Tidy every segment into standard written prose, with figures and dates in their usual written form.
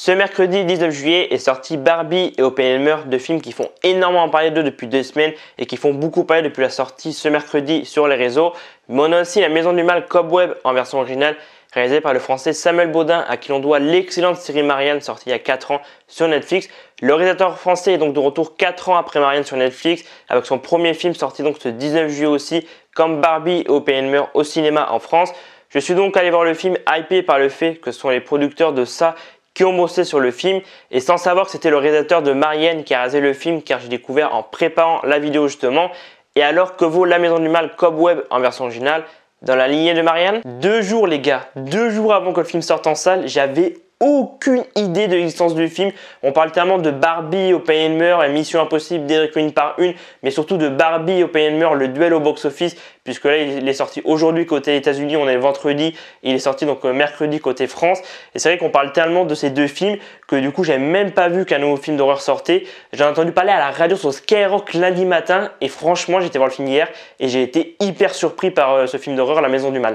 Ce mercredi 19 juillet est sorti Barbie et Oppenheimer, deux films qui font énormément parler d'eux depuis 2 semaines et qui font beaucoup parler depuis la sortie ce mercredi sur les réseaux. Mais on a aussi La Maison du Mal Cobweb en version originale, réalisée par le français Samuel Baudin, à qui l'on doit l'excellente série Marianne sortie il y a 4 ans sur Netflix. Le réalisateur français est donc de retour 4 ans après Marianne sur Netflix, avec son premier film sorti donc ce 19 juillet aussi, comme Barbie et Oppenheimer au cinéma en France. Je suis donc allé voir le film hypé par le fait que ce sont les producteurs de ça qui ont bossé sur le film et sans savoir que c'était le réalisateur de Marianne qui a réalisé le film, car j'ai découvert en préparant la vidéo justement. Et alors, que vaut La Maison du Mal Cobweb en version originale dans la lignée de Marianne? 2 jours les gars, 2 jours avant que le film sorte en salle, j'avais aucune idée de l'existence du film. On parle tellement de Barbie, Oppenheimer, la Mission Impossible d'Eric une par une, mais surtout de Barbie et Oppenheimer, le duel au box-office, puisque là il est sorti aujourd'hui côté États-Unis, on est le vendredi, et il est sorti donc mercredi côté France. Et c'est vrai qu'on parle tellement de ces deux films que du coup j'avais même pas vu qu'un nouveau film d'horreur sortait. J'ai entendu parler à la radio sur Skyrock lundi matin, et franchement j'étais voir le film hier et j'ai été hyper surpris par ce film d'horreur La Maison du Mal.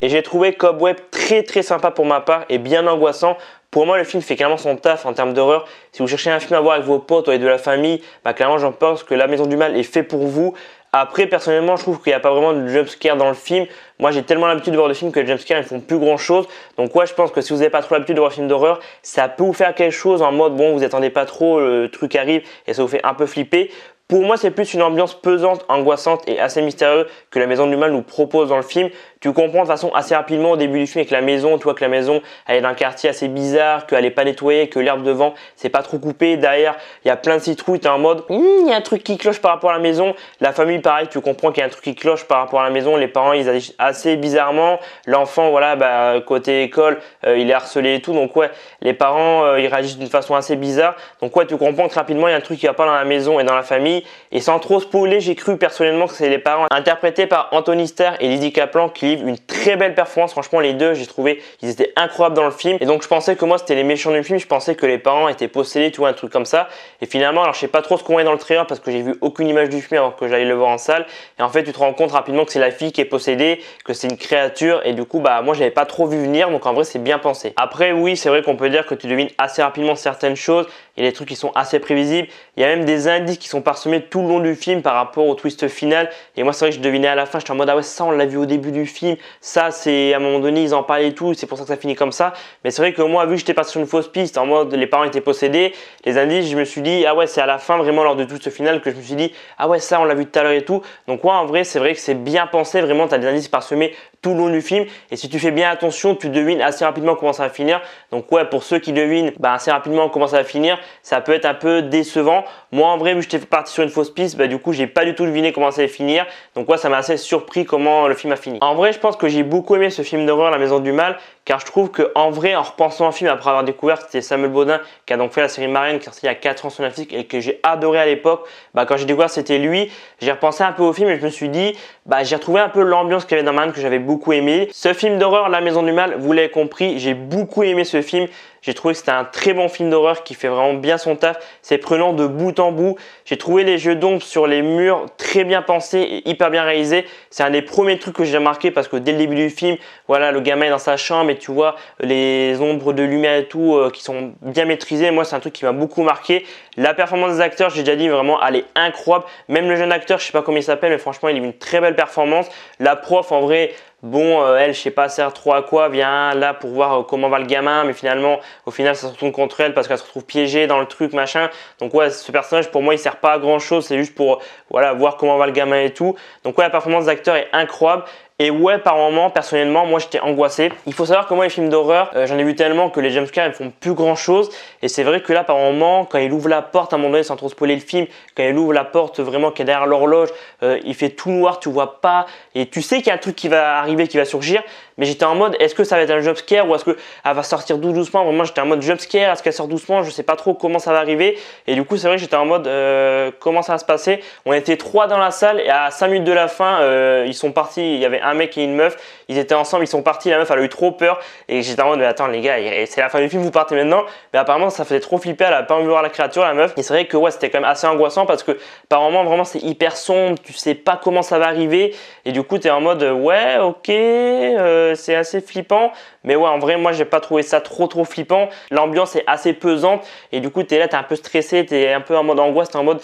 Et j'ai trouvé Cobweb très sympa pour ma part et bien angoissant. Pour moi, le film fait clairement son taf en termes d'horreur. Si vous cherchez un film à voir avec vos potes ou avec de la famille, clairement j'en pense que La Maison du Mal est fait pour vous. Après, personnellement, je trouve qu'il n'y a pas vraiment de jumpscare dans le film. Moi, j'ai tellement l'habitude de voir des films que les jumpscares, ils font plus grand chose. Donc ouais, je pense que si vous n'avez pas trop l'habitude de voir un film d'horreur, ça peut vous faire quelque chose en mode, bon, vous attendez pas trop, le truc arrive et ça vous fait un peu flipper. Pour moi, c'est plus une ambiance pesante, angoissante et assez mystérieuse que La Maison du Mal nous propose dans le film. Tu comprends de façon assez rapidement au début du film avec la maison, tu vois que la maison elle est dans un quartier assez bizarre, qu'elle n'est pas nettoyée, que l'herbe devant c'est pas trop coupé, derrière il y a plein de citrouilles, tu es en mode il y a un truc qui cloche par rapport à la maison. La famille pareil, tu comprends qu'il y a un truc qui cloche par rapport à la maison, les parents ils agissent assez bizarrement, l'enfant voilà côté école il est harcelé et tout, donc ouais les parents ils réagissent d'une façon assez bizarre, donc ouais tu comprends très rapidement il y a un truc qui va pas dans la maison et dans la famille. Et sans trop spoiler, j'ai cru personnellement que c'est les parents interprétés par Anthony Starr et Lizzie Kaplan qui livrent une très belle performance. Franchement, les deux, j'ai trouvé qu'ils étaient incroyables dans le film. Et donc, je pensais que moi, c'était les méchants du film. Je pensais que les parents étaient possédés, tu vois, un truc comme ça. Et finalement, alors je sais pas trop ce qu'on voit dans le trailer parce que j'ai vu aucune image du film avant que j'aille le voir en salle. Et en fait, tu te rends compte rapidement que c'est la fille qui est possédée, que c'est une créature. Et du coup, moi, j'avais pas trop vu venir. Donc, en vrai, c'est bien pensé. Après, oui, c'est vrai qu'on peut dire que tu devines assez rapidement certaines choses. Il y a des trucs qui sont assez prévisibles. Il y a même des indices qui sont parsemés tout le long du film par rapport au twist final. Et moi, c'est vrai que je devinais à la fin, j'étais en mode, ah ouais, ça, on l'a vu au début du film. Ça, c'est à un moment donné, ils en parlaient et tout. C'est pour ça que ça finit comme ça. Mais c'est vrai que moi, vu que j'étais parti sur une fausse piste, en mode, les parents étaient possédés, les indices, je me suis dit, ah ouais, c'est à la fin, vraiment, lors de tout ce final, que je me suis dit, ah ouais, ça, on l'a vu tout à l'heure et tout. Donc, ouais, en vrai, c'est vrai que c'est bien pensé. Vraiment, tu as des indices parsemés tout le long du film. Et si tu fais bien attention, tu devines assez rapidement comment ça va finir. Donc, ouais, pour ceux qui devinent assez rapidement comment ça va finir, ça peut être un peu décevant. Moi, en vrai, vu que j'étais parti sur une fausse piste, du coup, j'ai pas du tout deviné comment ça allait finir. Donc, ouais, ça m'a assez surpris comment le film a fini. En vrai, je pense que j'ai beaucoup aimé ce film d'horreur, La Maison du Mal, car je trouve que en vrai, en repensant au film après avoir découvert que c'était Samuel Baudin qui a donc fait la série Marianne qui est sortie il y a 4 ans sur Netflix et que j'ai adoré à l'époque, quand j'ai découvert c'était lui, j'ai repensé un peu au film et je me suis dit, j'ai retrouvé un peu l'ambiance qu'il y avait dans Marianne que j'avais beaucoup aimé. Ce film d'horreur, La Maison du Mal, vous l'avez compris, j'ai beaucoup aimé ce film. J'ai trouvé que c'était un très bon film d'horreur qui fait vraiment bien son taf. C'est prenant de bout en bout. J'ai trouvé les jeux d'ombre sur les murs très bien pensés et hyper bien réalisés. C'est un des premiers trucs que j'ai remarqué parce que dès le début du film, voilà, le gamin est dans sa chambre et tu vois les ombres de lumière et tout qui sont bien maîtrisées. Moi, c'est un truc qui m'a beaucoup marqué. La performance des acteurs, j'ai déjà dit, vraiment, elle est incroyable. Même le jeune acteur, je sais pas comment il s'appelle, mais franchement, il a une très belle performance. La prof, en vrai, bon, elle, je sais pas, sert trop à quoi, vient là pour voir comment va le gamin, mais finalement, au final, ça se retourne contre elle parce qu'elle se retrouve piégée dans le truc, machin. Donc ouais, ce personnage, pour moi, il sert pas à grand chose, c'est juste pour, voilà, voir comment va le gamin et tout. Donc ouais, la performance des acteurs est incroyable. Et ouais, par moment, personnellement, moi j'étais angoissé. Il faut savoir que moi, les films d'horreur, j'en ai vu tellement que les jumpscares ils font plus grand chose. Et c'est vrai que là, par moment, quand il ouvre la porte, à un moment donné, sans trop spoiler le film, quand il ouvre la porte vraiment qui est derrière l'horloge, il fait tout noir, tu vois pas. Et tu sais qu'il y a un truc qui va arriver, qui va surgir. Mais j'étais en mode, est-ce que ça va être un jumpscare ou est-ce qu'elle va sortir doucement? Vraiment, j'étais en mode jumpscare, est-ce qu'elle sort doucement? Je sais pas trop comment ça va arriver. Et du coup, c'est vrai que j'étais en mode, comment ça va se passer? On était 3 dans la salle et à 5 minutes de la fin, ils sont partis. Il y avait un mec et une meuf, ils étaient ensemble, ils sont partis, la meuf elle a eu trop peur et j'étais en mode mais attends les gars, c'est la fin du film, vous partez maintenant. Mais apparemment ça faisait trop flipper, elle a pas envie de voir la créature la meuf. Et c'est vrai que ouais, c'était quand même assez angoissant parce que par moments vraiment c'est hyper sombre, tu sais pas comment ça va arriver et du coup tu es en mode ouais ok, c'est assez flippant. Mais ouais, en vrai, moi, j'ai pas trouvé ça trop flippant. L'ambiance est assez pesante et du coup, tu es là, tu es un peu stressé, tu es un peu en mode angoisse, tu es en mode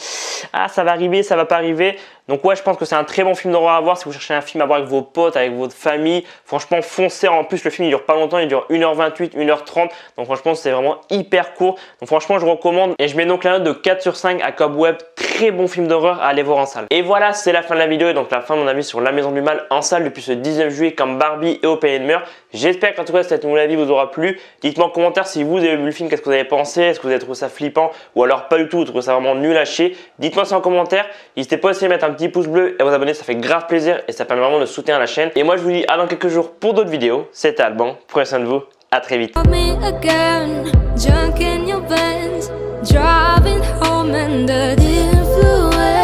ah, ça va arriver, ça va pas arriver. Donc ouais, je pense que c'est un très bon film d'horreur à voir si vous cherchez un film à voir avec vos potes, avec votre famille. Franchement, foncez. En plus, le film, il dure pas longtemps, il dure 1h28, 1h30. Donc franchement, c'est vraiment hyper court. Donc franchement, je recommande et je mets donc la note de 4 sur 5 à Cobweb. Très bon film d'horreur à aller voir en salle. Et voilà, c'est la fin de la vidéo et donc la fin de mon avis sur La Maison du Mal en salle depuis ce 19 juillet comme Barbie et Oppenheimer. J'espère qu'en tout cas cette nouvelle avis vous aura plu. Dites-moi en commentaire si vous avez vu le film, qu'est-ce que vous avez pensé, est-ce que vous avez trouvé ça flippant ou alors pas du tout, vous trouvez ça vraiment nul à chier. Dites-moi ça en commentaire. N'hésitez pas aussi à mettre un petit pouce bleu et à vous abonner, ça fait grave plaisir et ça permet vraiment de soutenir la chaîne. Et moi je vous dis à dans quelques jours pour d'autres vidéos. C'était Alban, prenez soin de vous, à très vite. Driving home under the influence.